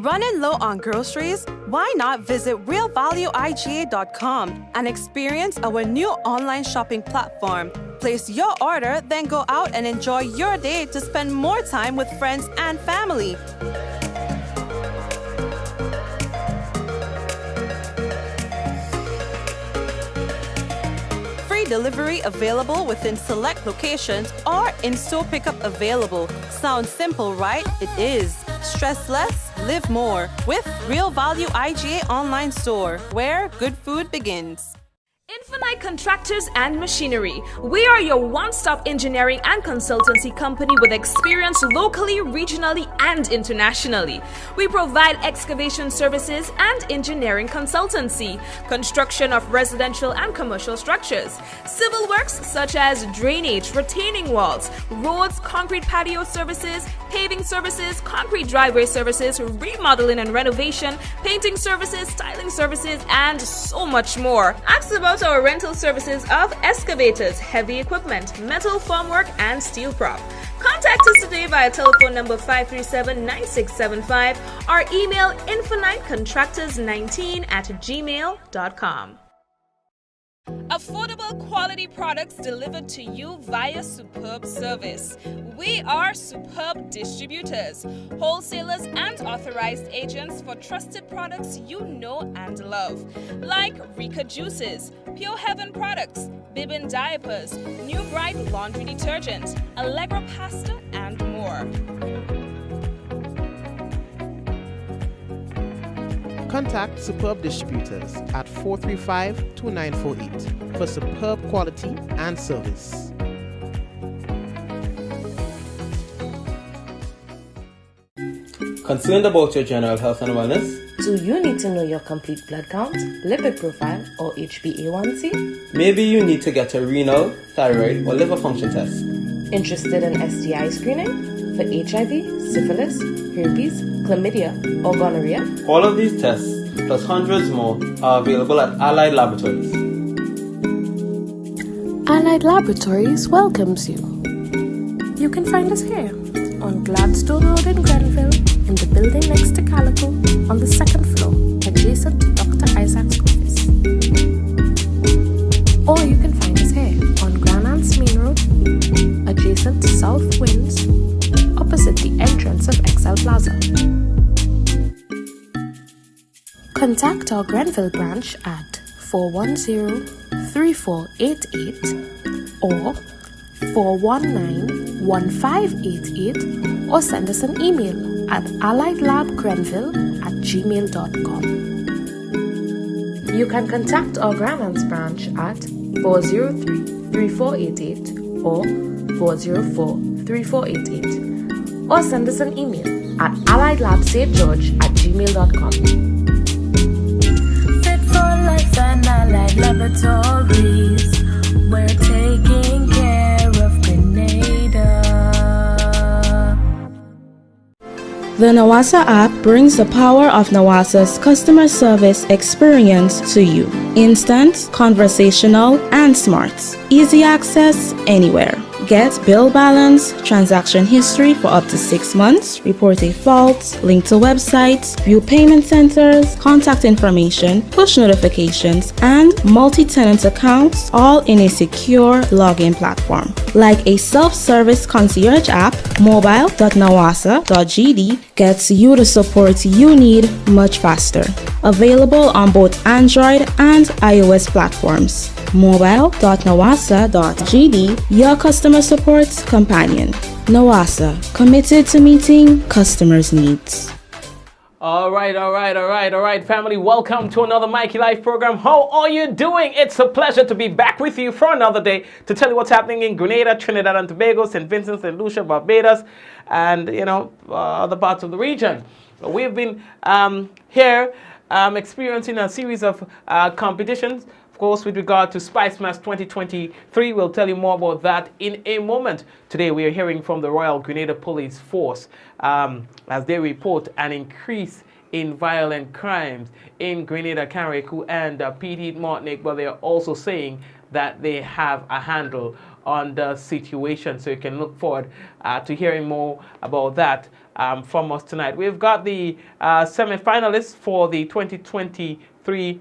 Running low on groceries? Why not visit realvalueiga.com and experience our new online shopping platform? Place your order, then go out and enjoy your day to spend more time with friends and family. Free delivery available within select locations or in-store pickup available. Sounds simple, right? It is. Stress less, live more with Real Value IGA online store, where good food begins. Infinite Contractors and Machinery. We are your one-stop engineering and consultancy company with experience locally, regionally, and internationally. We provide excavation services and engineering consultancy, construction of residential and commercial structures, civil works such as drainage, retaining walls, roads, concrete patio services, paving services, concrete driveway services, remodeling and renovation, painting services, styling services, and so much more. Ask about our rental services of excavators, heavy equipment, metal formwork, and steel prop. Contact us today via telephone number 537-9675 or email infinitecontractors19@gmail.com. Affordable quality products delivered to you via Superb Service. We are Superb Distributors, wholesalers and authorized agents for trusted products you know and love, like Rika Juices, Pure Heaven products, Bibbin diapers, New Bright laundry detergent, Allegra pasta, and more. Contact Superb Distributors at 435-2948 for superb quality and service. Concerned about your general health and wellness? Do you need to know your complete blood count, lipid profile, or HbA1c? Maybe you need to get a renal, thyroid, or liver function test. Interested in STI screening? For HIV, syphilis, herpes, chlamydia, or gonorrhea? All of these tests, plus hundreds more, are available at Allied Laboratories. Allied Laboratories welcomes you. You can find us here on Gladstone Road in Grenville, in the building next to Calico, on the second floor, adjacent to Dr. Isaac's office. Or you can find us here on Grand Anse Main Road, adjacent to South Winds, opposite the entrance of Excel Plaza. Contact our Grenville branch at 410-3488 or 419-1588 or send us an email at alliedlabgrenville@gmail.com. You can contact our Grand Anse branch at 403-3488 or 404-3488 or send us an email at alliedlabstgeorge@gmail.com. Fit for life and Allied Laboratories. We're taking care of Grenada. The Nawasa app brings the power of Nawasa's customer service experience to you. Instant, conversational, and smart. Easy access anywhere. Get bill balance, transaction history for up to 6 months, report a fault, link to websites, view payment centers, contact information, push notifications, and multi-tenant accounts, all in a secure login platform. Like a self-service concierge app, mobile.nawasa.gd gets you the support you need much faster. Available on both Android and iOS platforms. mobile.nawasa.gd, your customer support companion. Nawasa, committed to meeting customers' needs. All right, family. Welcome to another Mikey Life program. How are you doing? It's a pleasure to be back with you for another day to tell you what's happening in Grenada, Trinidad and Tobago, St. Vincent, St. Lucia, Barbados, and, other parts of the region. We've been here experiencing a series of competitions. Of course, with regard to Spice Mass 2023, we'll tell you more about that in a moment. Today, we are hearing from the Royal Grenada Police Force as they report an increase in violent crimes in Grenada, Carriacou, and Petite Martinique, but they are also saying that they have a handle on the situation. So you can look forward to hearing more about that from us tonight. We've got the semi-finalists for the 2023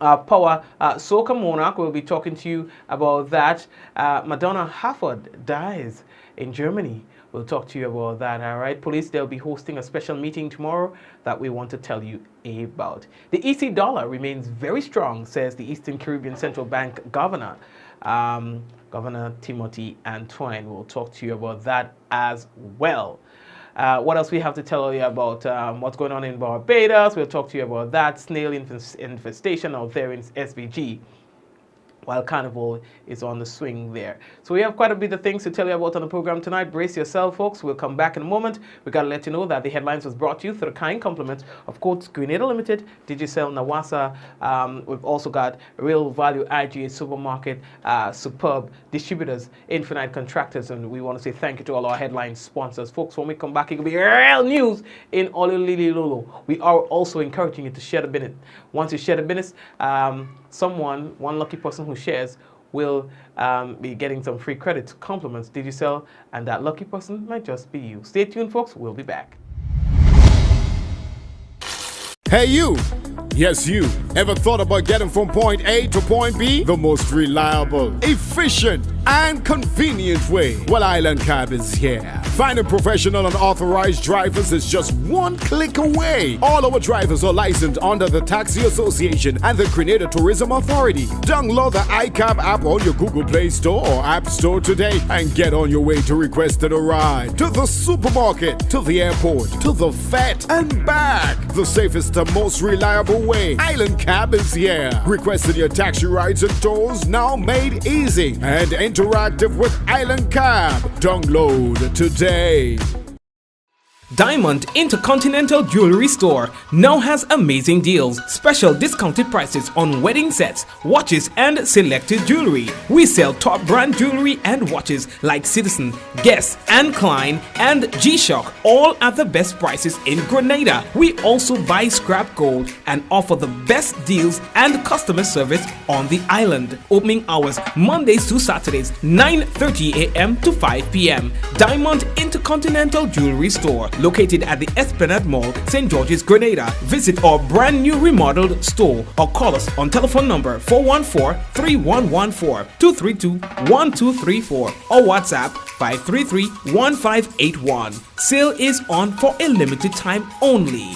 Power Soca Monarch. We'll be talking to you about that. Madonna Hafford dies in Germany. We'll talk to you about that, all right? Police, they'll be hosting a special meeting tomorrow that we want to tell you about. The EC dollar remains very strong, says the Eastern Caribbean Central Bank Governor, Governor Timothy Antoine. We'll talk to you about that as well. What else we have to tell you about what's going on in Barbados? We'll talk to you about that. Snail infestation out there in SVG, while Carnival is on the swing there. So we have quite a bit of things to tell you about on the program tonight. Brace yourself, folks. We'll come back in a moment. We got to let you know that the headlines was brought to you through the kind compliments of Courts Grenada Limited, Digicel Nawasa. We've also got Real Value IGA Supermarket, Superb Distributors, Infinite Contractors, and we want to say thank you to all our headline sponsors. Folks, when we come back, it will be real news in Olulili Lolo. We are also encouraging you to share the business. Once you share the business, one lucky person who shares will be getting some free credit, compliments, Digicel, and that lucky person might just be you. Stay tuned, folks. We'll be back. Hey, you! Yes, you. Ever thought about getting from point A to point B? The most reliable, efficient, and convenient way? Well, Island Cab is here. Finding professional and authorized drivers is just one click away. All our drivers are licensed under the Taxi Association and the Grenada Tourism Authority. Download the iCab app on your Google Play Store or App Store today and get on your way to requesting a ride. To the supermarket, to the airport, to the vet, and back. The safest and most reliable way. Island Cab is here. Requesting your taxi rides and tours now made easy and interactive with Island Cab. Download today. Diamond Intercontinental Jewelry Store now has amazing deals, special discounted prices on wedding sets, watches, and selected jewelry. We sell top brand jewelry and watches like Citizen, Guess, and Klein, and G-Shock, all at the best prices in Grenada. We also buy scrap gold and offer the best deals and customer service on the island. Opening hours Mondays to Saturdays, 9:30 a.m. to 5 p.m. Diamond Intercontinental Jewelry Store, located at the Esplanade Mall, St. George's, Grenada. Visit our brand new remodeled store or call us on telephone number 414-3114, 232-1234 or WhatsApp 533-1581. Sale is on for a limited time only.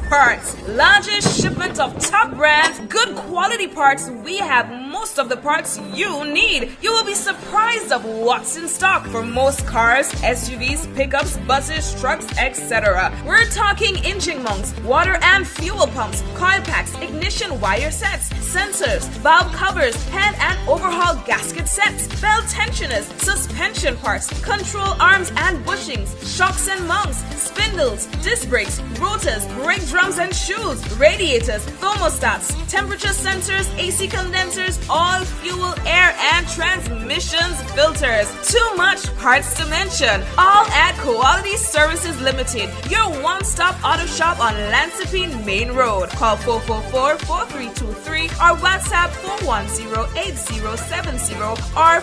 Parts. Largest shipment of top brands, good quality parts. We have most of the parts you need. You will be surprised of what's in stock for most cars, SUVs, pickups, buses, trucks, etc. We're talking engine mounts, water and fuel pumps, coil packs, ignition wire sets, sensors, valve covers, pan and overhaul gasket sets, belt tensioners, suspension parts, control arms and bushings, shocks and mounts, spindles, disc brakes, rotors, brake drums and shoes, radiators, thermostats, temperature sensors, AC condensers, all fuel, air, and transmissions filters. Too much parts to mention. All at Quality Services Limited, your one-stop auto shop on Lansipine Main Road. Call 444-4323 or WhatsApp 410-8070 or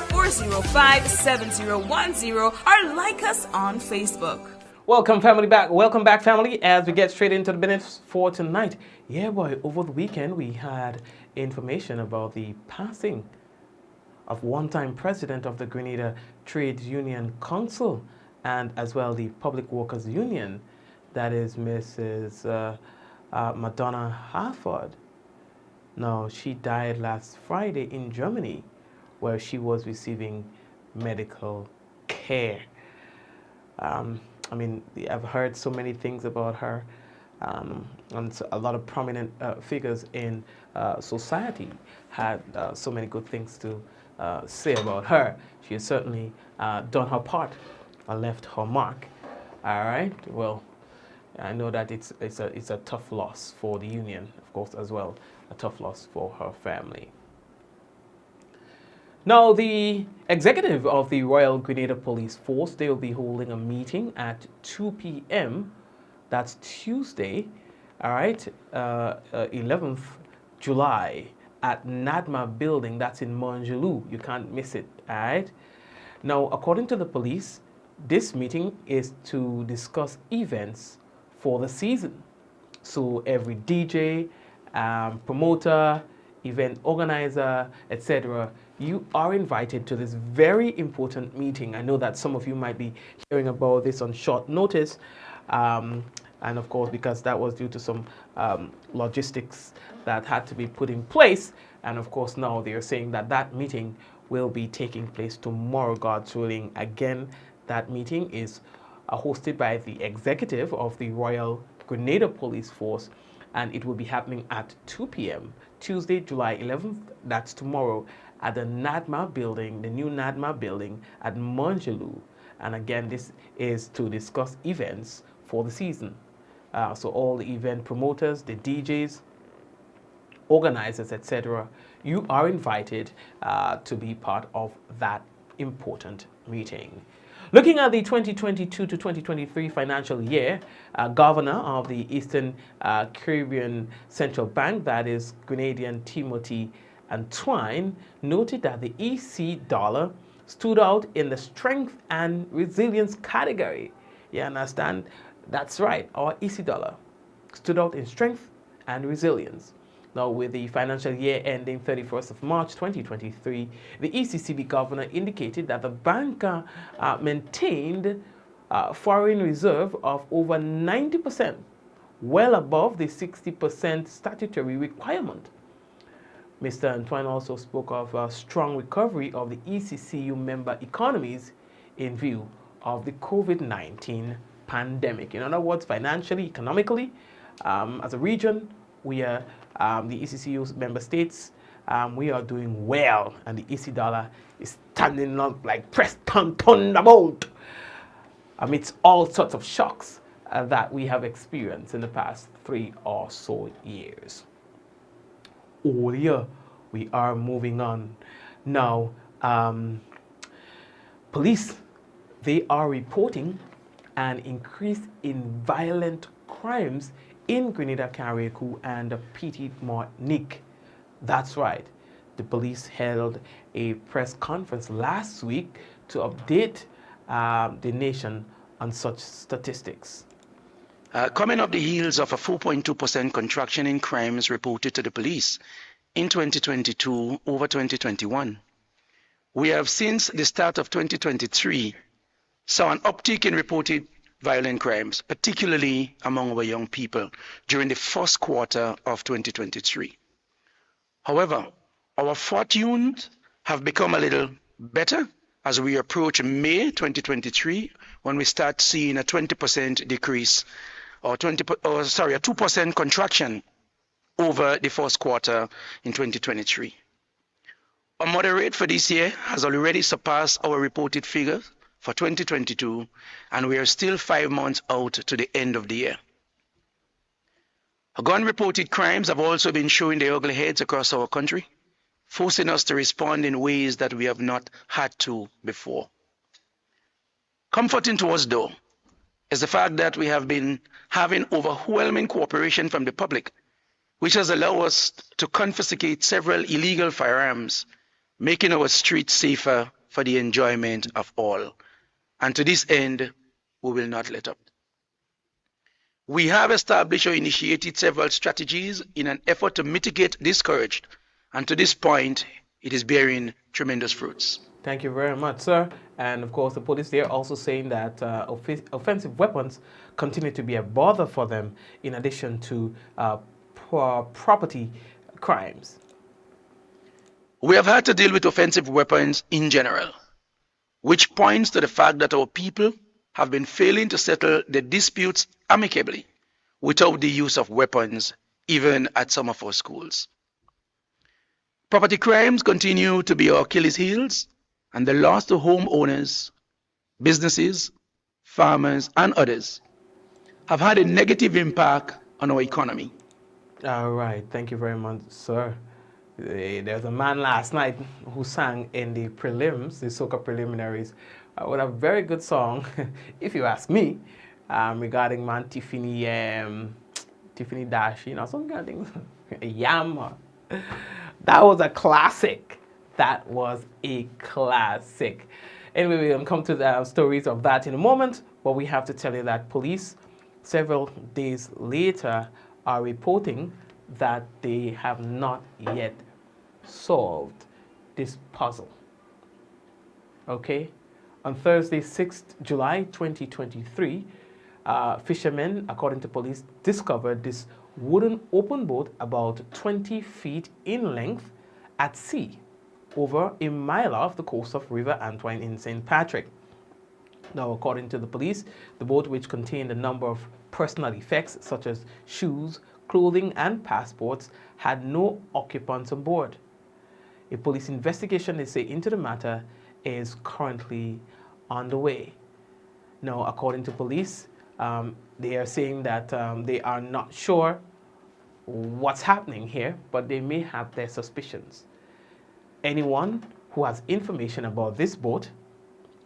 405-7010 or like us on Facebook. Welcome back family, as we get straight into the business for tonight. Yeah boy, over the weekend we had information about the passing of one-time president of the Grenada Trade Union Council and as well the Public Workers Union, that is Mrs. Madonna Hafford. Now, she died last Friday in Germany where she was receiving medical care. I mean, I've heard so many things about her, and a lot of prominent figures in society had so many good things to say about her. She has certainly done her part and left her mark. All right. Well, I know that it's a tough loss for the union, of course, as well. A tough loss for her family. Now, the executive of the Royal Grenada Police Force, they will be holding a meeting at 2 p.m. That's Tuesday, all right, 11th July at NADMA building. That's in Monjalou. You can't miss it, all right? Now, according to the police, this meeting is to discuss events for the season. So every DJ, promoter, event organizer, etc., you are invited to this very important meeting. I know that some of you might be hearing about this on short notice, and of course, because that was due to some logistics that had to be put in place. And of course, now they are saying that that meeting will be taking place tomorrow, God's willing. Again, that meeting is hosted by the executive of the Royal Grenada Police Force, and it will be happening at 2 p.m. Tuesday, July 11th. That's tomorrow at the NADMA building, the new NADMA building at Monjalou. And again, this is to discuss events for the season. So all the event promoters, the DJs, organizers, etc., you are invited to be part of that important meeting. Looking at the 2022 to 2023 financial year, Governor of the Eastern Caribbean Central Bank, that is Grenadian Timothy Antoine, noted that the EC dollar stood out in the strength and resilience category. You understand? That's right, our EC dollar stood out in strength and resilience. Now, with the financial year ending 31st of March 2023, the ECCB governor indicated that the bank maintained foreign reserve of over 90%, well above the 60% statutory requirement. Mr. Antoine also spoke of a strong recovery of the ECCU member economies in view of the COVID-19 pandemic. In other words, financially, economically, as a region, we are the ECCU member states, we are doing well, and the EC dollar is standing up like Preston Thunderbolt amidst all sorts of shocks that we have experienced in the past 3 or so years. Oh yeah, we are moving on. Now, police, they are reporting an increase in violent crimes in Grenada, Carriacou, and Petite Martinique. That's right. The police held a press conference last week to update the nation on such statistics. Coming up the heels of a 4.2% contraction in crimes reported to the police in 2022 over 2021, we have since the start of 2023 saw an uptick in reported violent crimes, particularly among our young people, during the first quarter of 2023. However, our fortunes have become a little better as we approach May 2023, when we start seeing a 20% decrease, a 2% contraction over the first quarter in 2023. Our murder rate for this year has already surpassed our reported figures for 2022, and we are still 5 months out to the end of the year. Gun-reported crimes have also been showing their ugly heads across our country, forcing us to respond in ways that we have not had to before. Comforting to us, though, is the fact that we have been having overwhelming cooperation from the public, which has allowed us to confiscate several illegal firearms, making our streets safer for the enjoyment of all. And to this end, we will not let up. We have established or initiated several strategies in an effort to mitigate this scourge, and to this point, it is bearing tremendous fruits. Thank you very much, sir. And of course, the police there also saying that offensive weapons continue to be a bother for them, in addition to property crimes. We have had to deal with offensive weapons in general, which points to the fact that our people have been failing to settle the disputes amicably without the use of weapons, even at some of our schools. Property crimes continue to be our Achilles heels, and the loss to homeowners, businesses, farmers, and others have had a negative impact on our economy. All right, thank you very much, sir. There's a man last night who sang in the prelims, the soca preliminaries, with a very good song, if you ask me, regarding man Tiffany Tiffany Dash, some kind of things. A yam. That was a classic. That was a classic. Anyway, we'll come to the stories of that in a moment, but we have to tell you that police, several days later, are reporting that they have not yet solved this puzzle. Okay? On Thursday, 6th July 2023, fishermen, according to police, discovered this wooden open boat about 20 feet in length at sea over a mile off the coast of River Antoine in St. Patrick. Now, according to the police, the boat, which contained a number of personal effects such as shoes, clothing, and passports, had no occupants on board. A police investigation, they say, into the matter is currently underway. Now, according to police, they are saying that they are not sure what's happening here, but they may have their suspicions. Anyone who has information about this boat,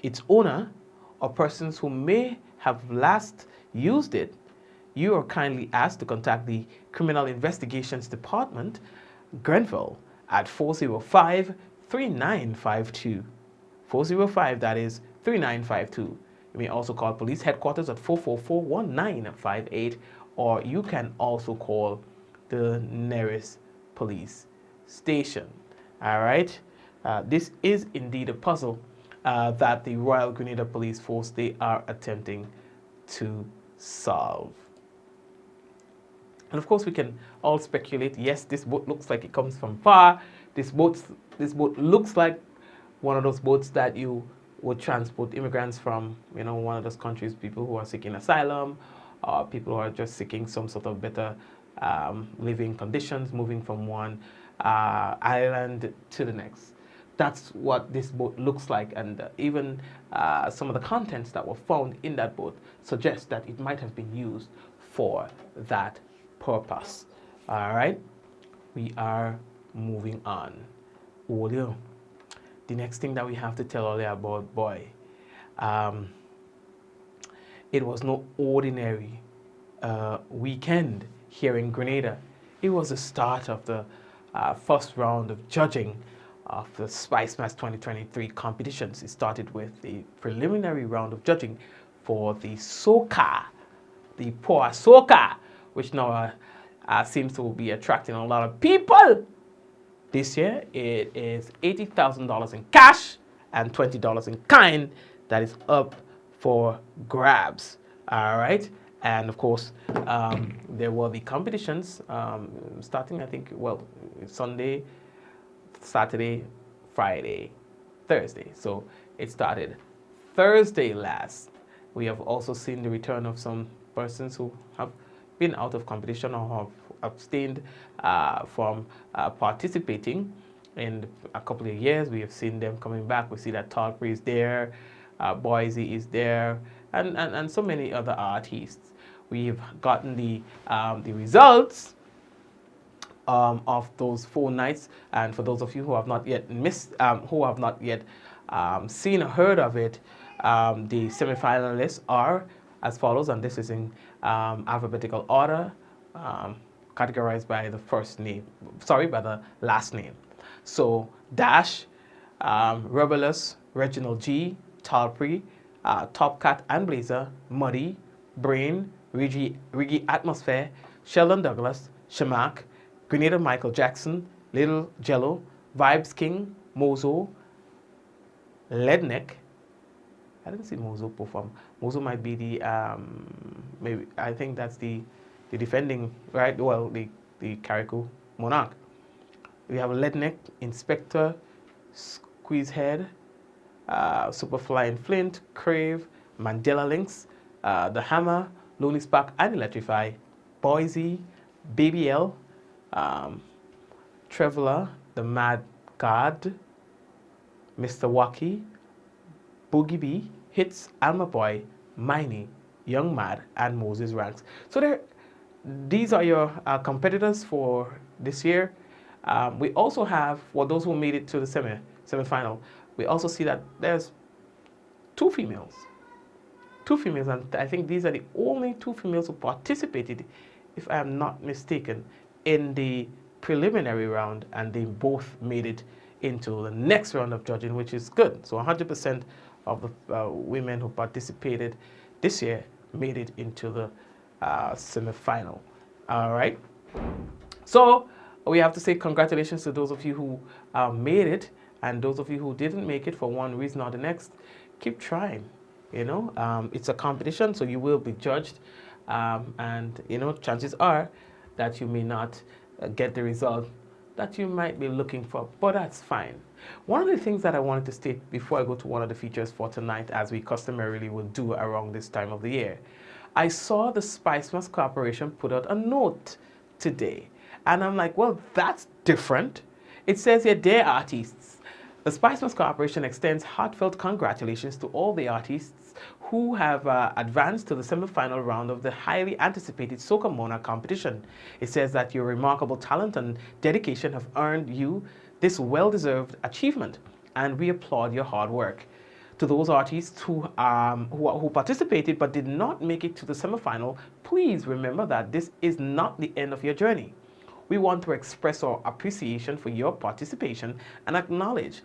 its owner, or persons who may have last used it, you are kindly asked to contact the Criminal Investigations Department, Grenville, at 405-3952. 405, that is 3952. You may also call police headquarters at 444-1958, or you can also call the nearest police station. All right? This is indeed a puzzle that the Royal Grenada Police Force, they are attempting to solve. And of course, we can all speculate, yes, this boat looks like it comes from far. This boat looks like one of those boats that you would transport immigrants from, one of those countries, people who are seeking asylum, or people who are just seeking some sort of better living conditions, moving from one island to the next. That's what this boat looks like, and even some of the contents that were found in that boat suggest that it might have been used for that purpose. All right, we are moving on. Olio. The next thing that we have to tell Olio about, boy, it was no ordinary weekend here in Grenada. It was the start of the first round of judging of the Spice Match 2023 competitions. It started with the preliminary round of judging for the soca, the poor soca, which now seems to be attracting a lot of people. This year, it is $80,000 in cash and $20 in kind that is up for grabs. All right. And of course, there were the competitions starting, I think, Sunday, Saturday, Friday, Thursday. So it started Thursday last. We have also seen the return of some persons who have been out of competition or have abstained from participating in a couple of years. We have seen them coming back. We see that Talpri is there, Boise is there, and so many other artists. We've gotten the results of those 4 nights, and for those of you who have not yet seen or heard of it, the semi-finalists are as follows, and this is in alphabetical order, categorized by the by the last name. So Dash, Rebelus, Reginald G, Talpri, Top Cat and Blazer, Muddy, Brain, Riggy Atmosphere, Sheldon Douglas, Shamak, Grenada Michael Jackson, Little Jello, Vibes King, Mozo, Ledneck. I didn't see Mozo perform. Mozo might be the maybe I think that's the defending, right? Well, the Carrico Monarch. We have Ledneck, Inspector, Squeezehead, Superfly and Flint, Crave, Mandela Links, The Hammer, Lonely Spark and Electrify, Boise, Baby L, Traveler, The Mad God, Mr. Wacky, Boogie B, Hits, Alma Boy, Miney, Young Mad, and Moses Ranks. So these are your competitors for this year. We also have, for those who made it to the semi-final, we also see that there's 2 females. 2 females, and I think these are the only 2 females who participated if I am not mistaken, in the preliminary round, and they both made it into the next round of judging, which is good. So 100% of the women who participated this year made it into the semi-final. All right. So we have to say congratulations to those of you who made it, and those of you who didn't make it for one reason or the next. Keep trying. You know, it's a competition, so you will be judged, and you know, chances are that you may not get the result that you might be looking for, but that's fine. One of the things that I wanted to state before I go to one of the features for tonight, as we customarily will do around this time of the year, I saw the Spice Must Corporation put out a note today, and I'm like, well, that's different. It says here, dear artists, the Spice Must Corporation extends heartfelt congratulations to all the artists who have advanced to the semi-final round of the highly anticipated Soca Monarch competition. It says that your remarkable talent and dedication have earned you this well-deserved achievement, and we applaud your hard work. To those artists who participated but did not make it to the semi-final, please remember that this is not the end of your journey. We want to express our appreciation for your participation and acknowledge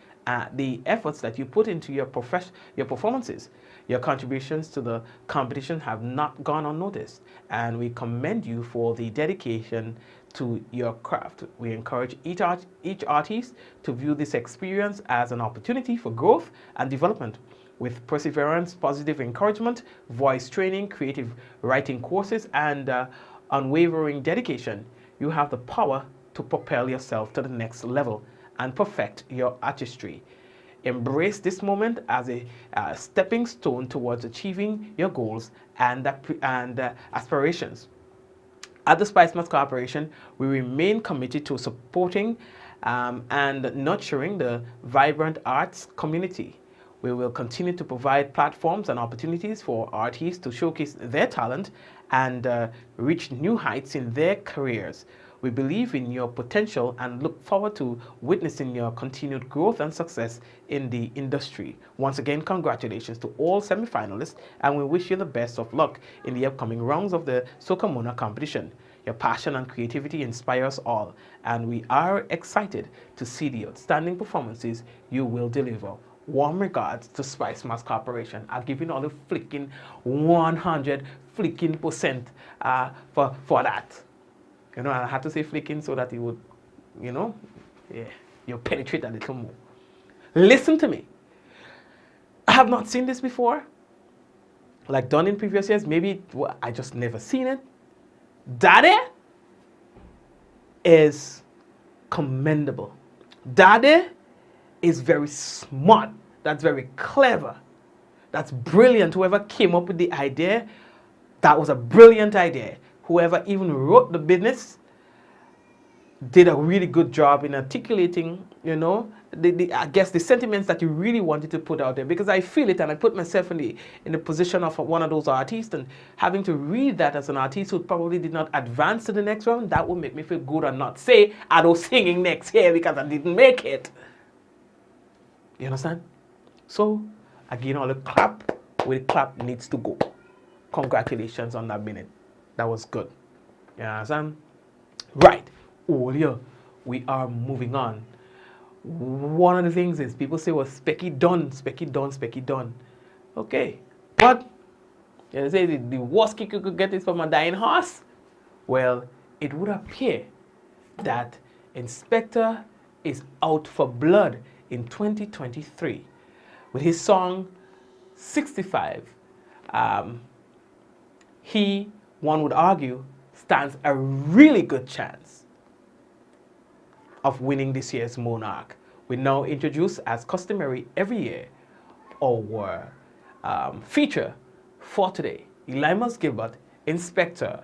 the efforts that you put into your performances. Your contributions to the competition have not gone unnoticed, and we commend you for the dedication to your craft. We encourage each artist to view this experience as an opportunity for growth and development. With perseverance, positive encouragement, voice training, creative writing courses, and unwavering dedication, you have the power to propel yourself to the next level and perfect your artistry. Embrace this moment as a stepping stone towards achieving your goals and aspirations. At the Spice Must Corporation, we remain committed to supporting and nurturing the vibrant arts community. We will continue to provide platforms and opportunities for artists to showcase their talent and reach new heights in their careers. We believe in your potential and look forward to witnessing your continued growth and success in the industry. Once again, congratulations to all semi-finalists, and we wish you the best of luck in the upcoming rounds of the Soca Monarch competition. Your passion and creativity inspire us all, and we are excited to see the outstanding performances you will deliver. Warm regards to Spice Must Corporation. I'll give you all the flicking 100 flicking percent for that. You know, I had to say flicking so that it would, you know, yeah, you penetrate a little more. Listen to me. I have not seen this before. Like done in previous years. Maybe I just never seen it. That is commendable. That is very smart. That's very clever. That's brilliant. Whoever came up with the idea, that was a brilliant idea. Whoever even wrote the business did a really good job in articulating, you know, I guess the sentiments that you really wanted to put out there. Because I feel it, and I put myself in the position of one of those artists, and having to read that as an artist who probably did not advance to the next round, that would make me feel good and not say I was singing next year because I didn't make it. You understand? So, again, all the clap where the clap needs to go. Congratulations on that minute. That was good. You understand? Right. Oh, yeah. We are moving on. One of the things is people say, well, specky done, specky done, specky done. Okay. But, you say the worst kick you could get is from a dying horse. Well, it would appear that Inspector is out for blood in 2023 with his song 65. He, one would argue, stands a really good chance of winning this year's Monarch. We now introduce, as customary every year, our feature for today, Elimas Gilbert, Inspector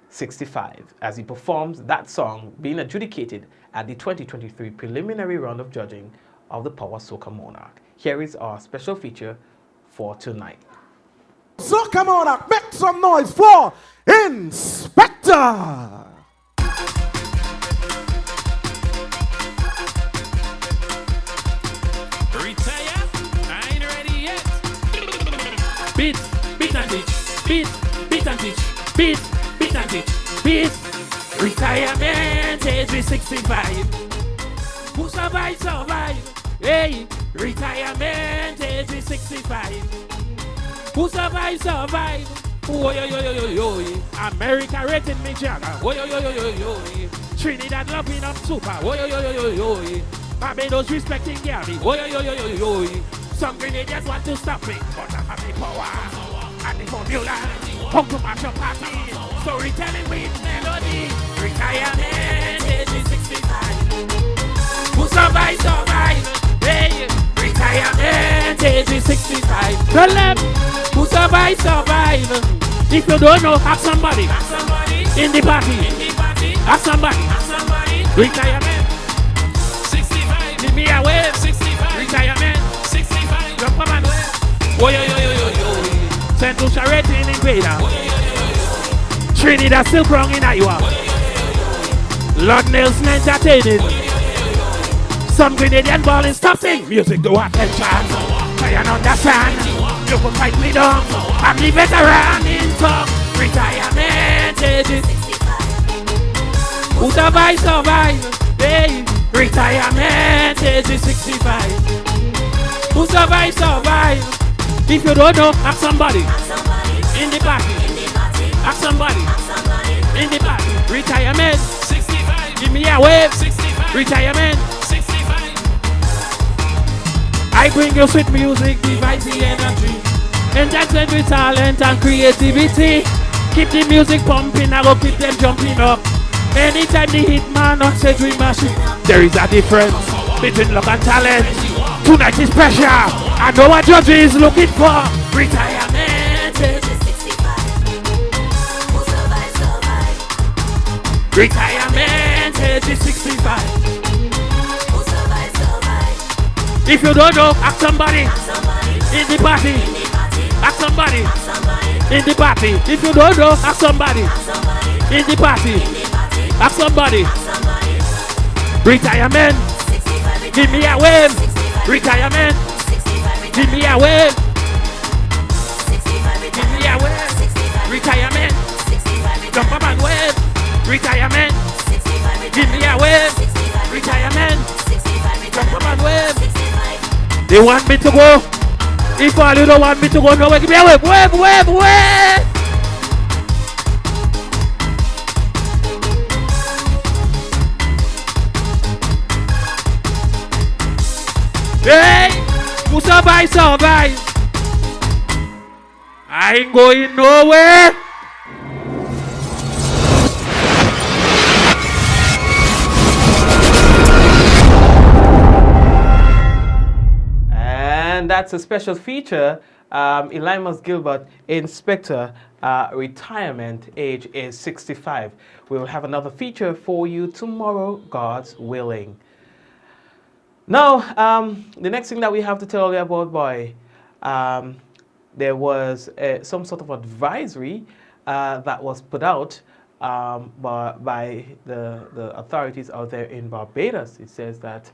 65, as he performs that song being adjudicated at the 2023 preliminary round of judging of the Power Soca Monarch. Here is our special feature for tonight. Soca Monarch, make some noise for Inspector! Retire? I ain't ready yet. Beat and teach, beat and teach, beat and teach, Peace. Retirement age is 65. Who survive, survive. Hey, retirement age is 65. Who survive, survive. Oh, yo, yo, yo, yo, yo, yo. America rating me Jagger. Oh, yo, yo, yo, yo, yo, yo. Trinidad loving up super. Oh, yo, yo, yo, yo, yo, yo. Barbados respecting Gabby. Oh, yo, yo, yo, yo, yo, yo. Some Grenadians want to stop me, but I have the power and the formula. Come to mash up party. Storytelling with melody. Retirement age is 65. Who survive, survive. Hey, retirement age is 65. Tell them, who survive, survive. If you don't know, ask somebody. In the party. Ask somebody. Retirement 65. Give me a wave. 65. Retirement 65. Jump up and wave. Oh, yo, yo, yo, yo, yo. Send to charity in Invader. Trinidad still wrong in Iowa. Lord Nelson entertaining. Some Grenadian balling stop sing. Music to attention. Try and understand. You can fight me down. I'm the veteran in talk. Retirement age is 65. Who survive, survive. Hey, retirement age is 65. Who survive, survive. If you don't know, ask somebody. In the party. Ask somebody. In the party. Retirement 65. Give me a wave. 65. Retirement 65. I bring you sweet music, divide the energy. Entertain with talent and creativity. Keep the music pumping, I go keep them jumping up. Anytime the hit man on stage we mash it. There is a difference between luck and talent. Tonight is pressure. I know what judge is looking for. Retirement age is 65. Who survive, survive. Retirement age is 65. Who survive, survive. If you don't know, ask somebody. In the party. Ask somebody. In the party. If you don't know, ask somebody. In the party. Ask somebody. Retirement. Give me a wave. Retirement. Give me a wave. Give me a wave. Retirement. Jump up and wave. Retirement. Give me a wave. Retirement. Jump up and wave. They want me to go. If all you don't want me to go, no way. Give me a wave. Wave, wave, wave. Hey, who survive, survive. I ain't going nowhere. And that's a special feature. Elimas Gilbert, Inspector, retirement age is 65. We will have another feature for you tomorrow, God's willing. Now, the next thing that we have to tell you about, boy, there was some sort of advisory that was put out by the authorities out there in Barbados. It says that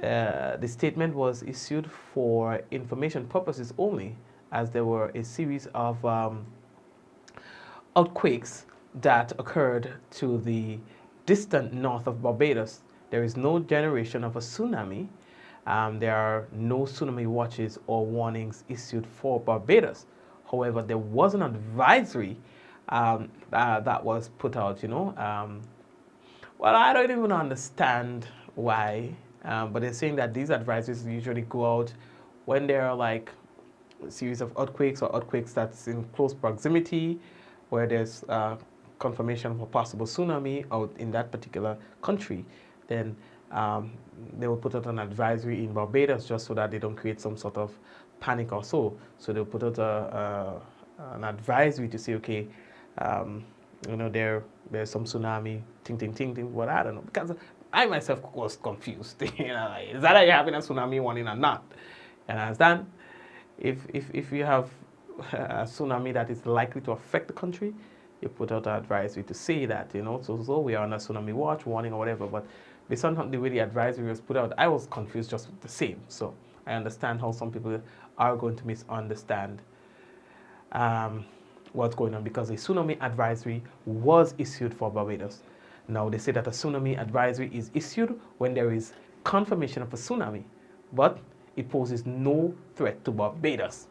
the statement was issued for information purposes only, as there were a series of earthquakes that occurred to the distant north of Barbados. There is no generation of a tsunami. There are no tsunami watches or warnings issued for Barbados. However, there was an advisory that was put out, you know. Well, I don't even understand why, but they're saying that these advisories usually go out when there are like a series of earthquakes or earthquakes that's in close proximity, where there's confirmation of a possible tsunami out in that particular country. Then they will put out an advisory in Barbados just so that they don't create some sort of panic or so. So they'll put out an advisory to say, okay, you know, there's some tsunami, ting. Well, I don't know, because I myself was confused. You know, like, is that you're having a tsunami warning or not? And I understand if you have a tsunami that is likely to affect the country, you put out an advisory to say that, you know, so we are on a tsunami watch, warning or whatever. But based on the way the advisory was put out, I was confused just the same. So I understand how some people are going to misunderstand. what's going on, because a tsunami advisory was issued for Barbados. Now, they say that a tsunami advisory is issued when there is confirmation of a tsunami, but it poses no threat to Barbados.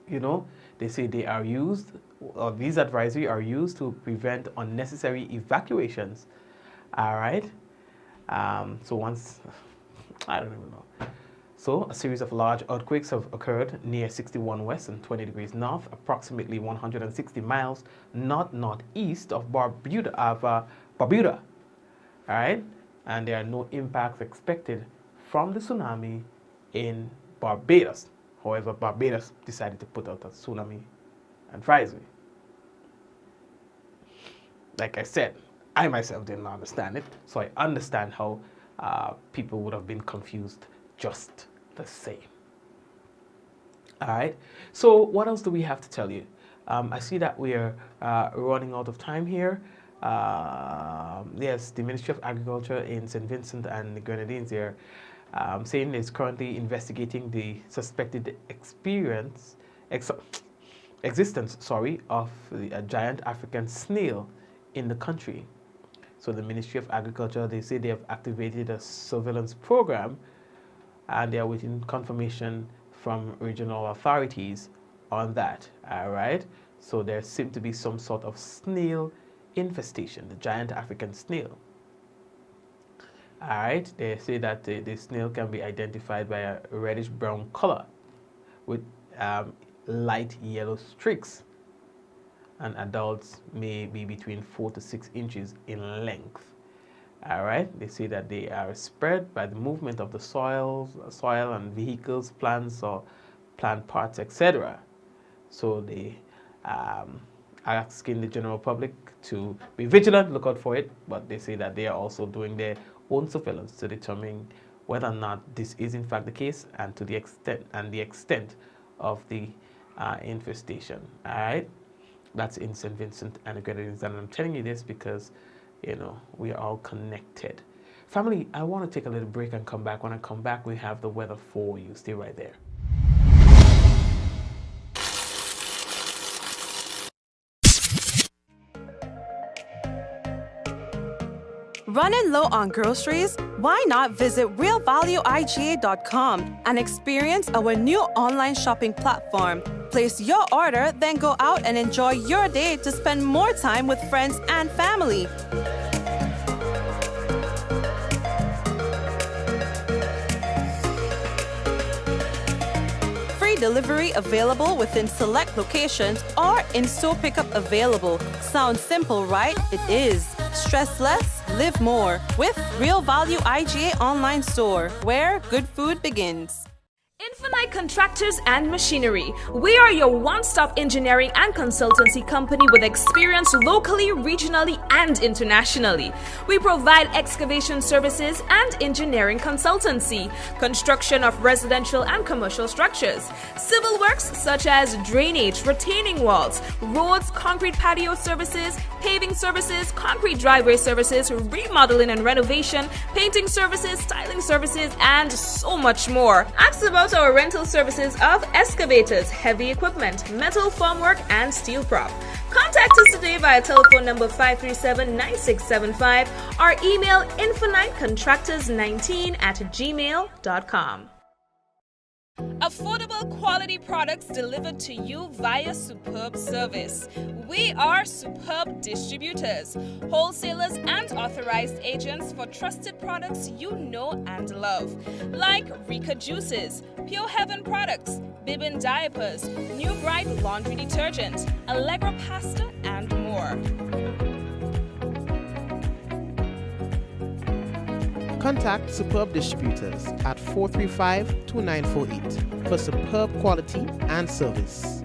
You know, they say they are used, or these advisories are used to prevent unnecessary evacuations. All right. So once, I don't even know. So a series of large earthquakes have occurred near 61 west and 20 degrees north, approximately 160 miles northeast of Barbuda. All right. And there are no impacts expected from the tsunami in Barbados. However, Barbados decided to put out a tsunami advisory. Like I said, I myself didn't understand it, so I understand how people would have been confused just the same. All right, so what else do we have to tell you? I see that we are running out of time here. Yes, the Ministry of Agriculture in St. Vincent and the Grenadines here saying it's currently investigating the suspected existence of a giant African snail in the country. So the Ministry of Agriculture, they say they have activated a surveillance program, and they are waiting confirmation from regional authorities on that. All right, so there seems to be some sort of snail infestation, the giant African snail. All right, they say that the snail can be identified by a reddish brown color with light yellow streaks, and adults may be between 4 to 6 inches in length. All right, they say that they are spread by the movement of the soil and vehicles, plants or plant parts, etc. So they are asking the general public to be vigilant, look out for it, but they say that they are also doing their own surveillance to determine whether or not this is in fact the case, and to the extent of the infestation. All right, that's in St. Vincent and the Grenadines, and I'm telling you this because, you know, we are all connected. Family, I want to take a little break and come back. When I come back, we have the weather for you. Stay right there. Running low on groceries? Why not visit realvalueiga.com and experience our new online shopping platform? Place your order, then go out and enjoy your day to spend more time with friends and family. Free delivery available within select locations, or in-store pickup available. Sounds simple, right? It is. Stress less, live more with Real Value IGA online store, where good food begins. Infinite Contractors and Machinery. We are your one-stop engineering and consultancy company with experience locally, regionally, and internationally. We provide excavation services and engineering consultancy, construction of residential and commercial structures, civil works such as drainage, retaining walls, roads, concrete patio services, paving services, concrete driveway services, remodeling and renovation, painting services, styling services, and so much more. Ask about our rental services of excavators, heavy equipment, metal formwork, and steel prop. Contact us today via telephone number 537-9675 or email infinitecontractors19@gmail.com. Affordable quality products delivered to you via superb service. We are Superb Distributors, wholesalers and authorized agents for trusted products you know and love, like Rika Juices, Pure Heaven products, Bibbin diapers, New Bright laundry detergent, Allegra pasta, and more. Contact Superb Distributors at 435-2948 for superb quality and service.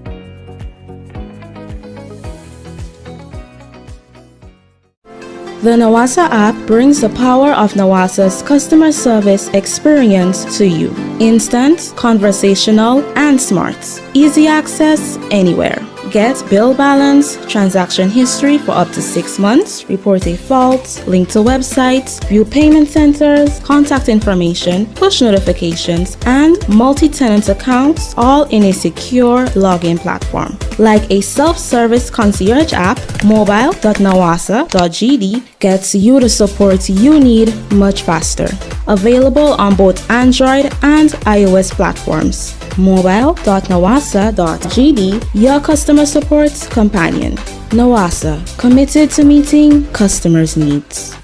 The Nawasa app brings the power of Nawasa's customer service experience to you. Instant, conversational, and smart. Easy access anywhere. Get bill balance, transaction history for up to 6 months, report a fault, link to websites, view payment centers, contact information, push notifications, and multi-tenant accounts, all in a secure login platform. Like a self-service concierge app, mobile.nawasa.gd gets you the support you need much faster. Available on both Android and iOS platforms. Mobile.nawasa.gd, your customer support companion. Nawasa, committed to meeting customers' needs.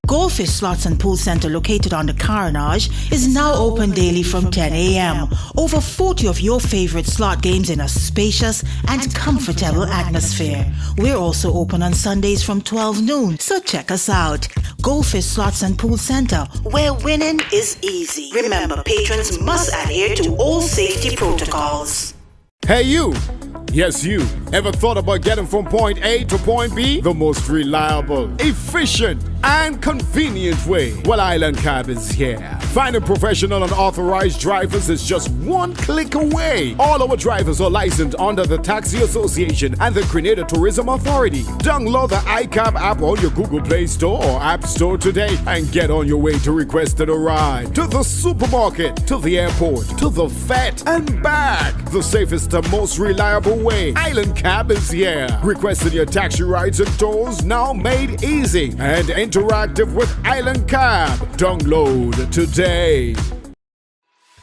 Goldfish Slots and Pool Center, located on the Carnage, is now open daily from 10 a.m. Over 40 of your favorite slot games in a spacious and comfortable atmosphere. We're also open on Sundays from 12 noon, so check us out. Goldfish Slots and Pool Center, where winning is easy. Remember, patrons must adhere to all safety protocols. Hey you! Yes, you. Ever thought about getting from point A to point B? The most reliable, efficient, and convenient way. Well, Island Cab is here. Finding professional and authorized drivers is just one click away. All our drivers are licensed under the Taxi Association and the Grenada Tourism Authority. Download the iCab app on your Google Play Store or App Store today and get on your way to requesting a ride. To the supermarket, to the airport, to the vet, and back. The safest and most reliable way. Island Cab is here. Requesting your taxi rides and tours now made easy and interactive with Island Cab. Download today.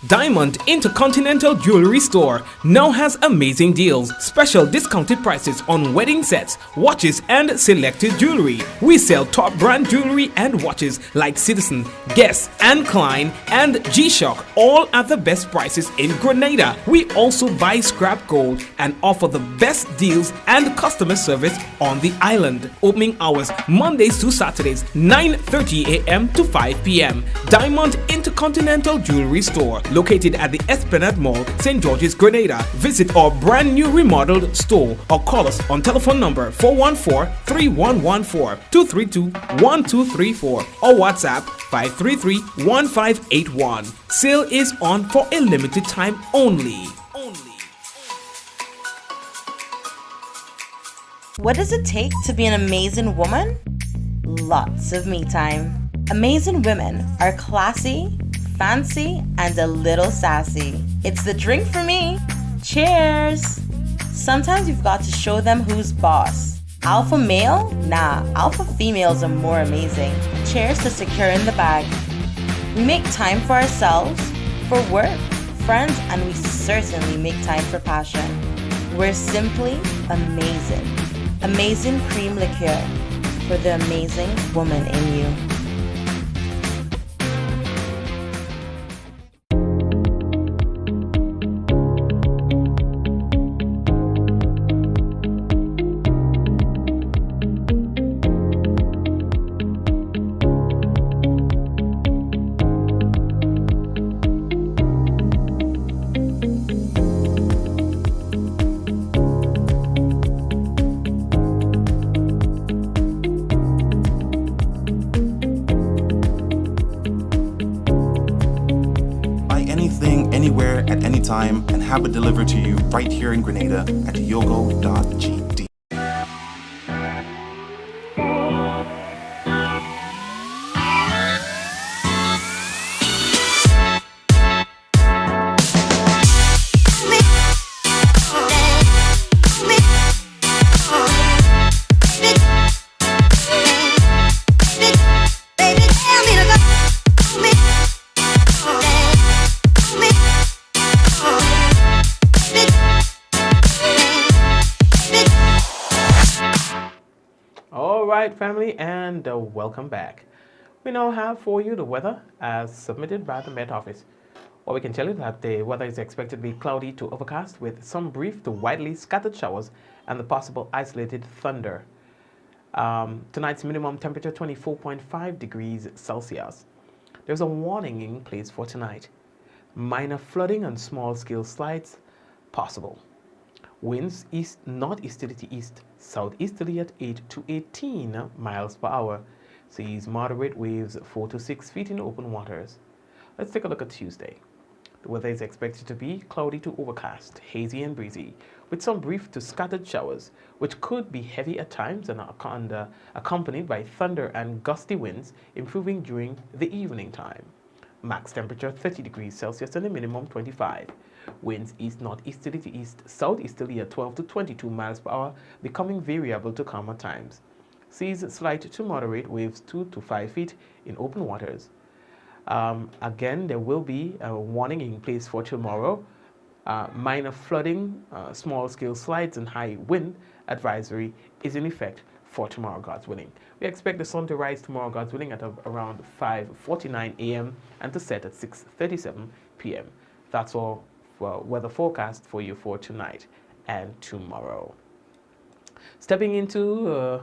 Diamond Intercontinental Jewelry Store now has amazing deals, special discounted prices on wedding sets, watches, and selected jewelry. We sell top brand jewelry and watches like Citizen, Guess, and Klein, and G-Shock, all at the best prices in Grenada. We also buy scrap gold and offer the best deals and customer service on the island. Opening hours Mondays to Saturdays, 9:30 a.m. to 5 p.m. Diamond Intercontinental Jewelry Store, located at the Esplanade Mall, St. George's, Grenada. Visit our brand new remodeled store or call us on telephone number 414-3114, 232-1234 or WhatsApp 533-1581. Sale is on for a limited time only. What does it take to be an amazing woman? Lots of me time. Amazing women are classy, fancy, and a little sassy. It's the drink for me. Cheers! Sometimes you've got to show them who's boss. Alpha male? Nah, alpha females are more amazing. Cheers to securing the bag. We make time for ourselves, for work, friends, and we certainly make time for passion. We're simply amazing. Amazing cream liqueur for the amazing woman in you. Anywhere at any time and have it delivered to you right here in Grenada at yogo.gd. Alright family, and welcome back. We now have for you the weather as submitted by the Met Office. Well, we can tell you that the weather is expected to be cloudy to overcast with some brief to widely scattered showers and the possible isolated thunder. Tonight's minimum temperature 24.5 degrees Celsius. There's a warning in place for tonight. Minor flooding and small scale slides possible. Winds east northeasterly to east, southeasterly at 8 to 18 miles per hour. Seas moderate, waves 4 to 6 feet in open waters. Let's take a look at Tuesday. The weather is expected to be cloudy to overcast, hazy and breezy, with some brief to scattered showers, which could be heavy at times and are accompanied by thunder and gusty winds, improving during the evening time. Max temperature 30 degrees Celsius and a minimum 25. Winds east-northeasterly to east-southeasterly at 12 to 22 miles per hour, becoming variable to calm at times. Seas slight to moderate, waves 2 to 5 feet in open waters. Again, there will be a warning in place for tomorrow. Minor flooding, small-scale slides and high wind advisory is in effect for tomorrow, God's willing. We expect the sun to rise tomorrow, God's willing, at around 5:49 a.m. and to set at 6:37 p.m. That's all for weather forecast for you for tonight and tomorrow. Stepping into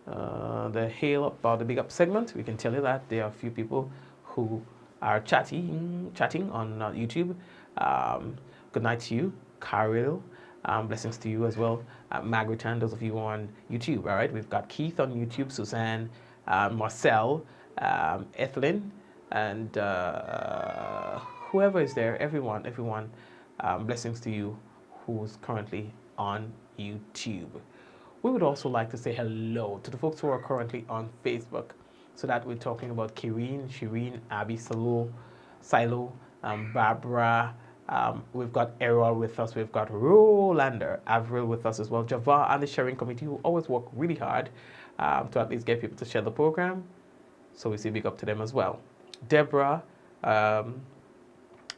the hail up or the big up segment, we can tell you that there are a few people who are chatting on YouTube. Good night to you, Carol. Blessings to you as well, Margaret, and those of you on YouTube. All right, we've got Keith on YouTube, Suzanne, Marcel, Ethelyn, and whoever is there. Everyone. Blessings to you who's currently on YouTube. We would also like to say hello to the folks who are currently on Facebook. So that we're talking about Kireen, Shireen, Abby, Silo, Barbara. We've got Errol with us. We've got Rolander, Avril with us as well. Java and the sharing committee who always work really hard to at least get people to share the program. So we say big up to them as well. Deborah,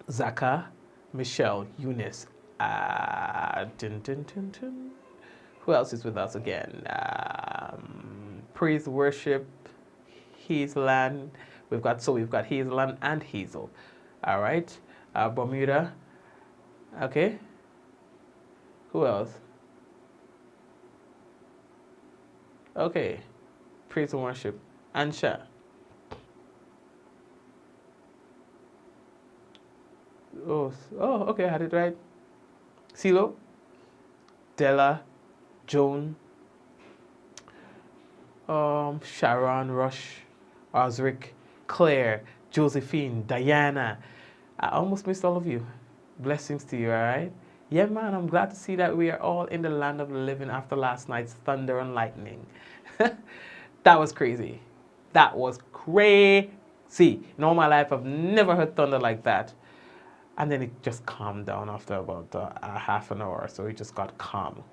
Zaka, Michelle, Eunice. Who else is with us again? Praise Worship, Hazeland. We've got Hazeland and Hazel. All right. Bermuda. Okay. Who else? Okay. Praise and worship. Ansha. Oh, okay, I had it right. Silo. Della. Joan. Sharon, Rush, Osric, Claire, Josephine, Diana. I almost missed all of you. Blessings to you, all right? Yeah, man, I'm glad to see that we are all in the land of the living after last night's thunder and lightning. That was crazy. That was crazy. In all my life, I've never heard thunder like that. And then it just calmed down after about a half an hour, so it just got calm.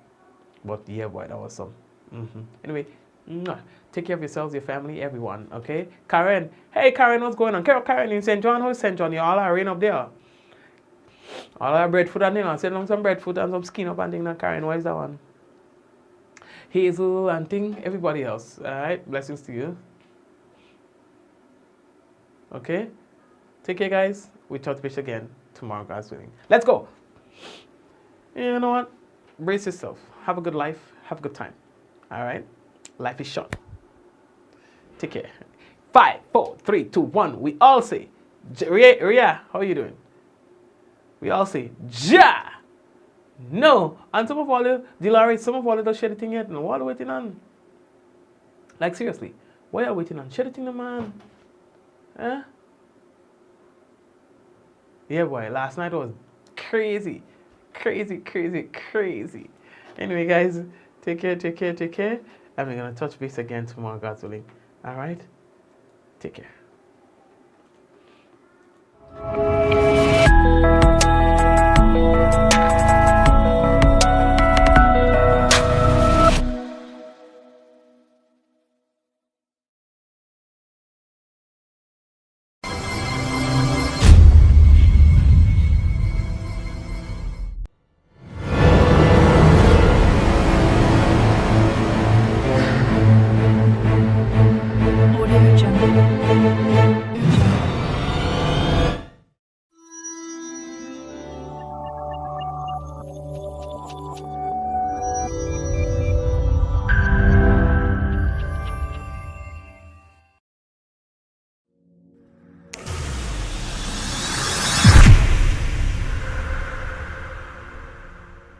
But yeah, boy, that was some. Anyway, take care of yourselves, your family, everyone, okay? Karen, hey Karen, what's going on? Karen in St. John, how's St. John? You all are rain up there. All our breadfruit and thing, send them some breadfruit and some skin up and thing. Now, Karen, what is that one? Hazel and thing, everybody else, all right? Blessings to you. Okay? Take care, guys. We touch base again tomorrow, God's willing. Let's go. You know what? Brace yourself. Have a good life. Have a good time. All right? Life is short. Take care. 5, 4, 3, 2, 1. We all say, Ria, how are you doing? We all say, Ja! No. And some of all the Dilari, some of all don't share the thing yet. No, what are you waiting on? Like, seriously. What are you waiting on? Share the thing, man. Huh? Yeah, boy. Last night was crazy. Crazy. Anyway, guys, take care. And we're going to touch base again tomorrow, God's willing. All right? Take care.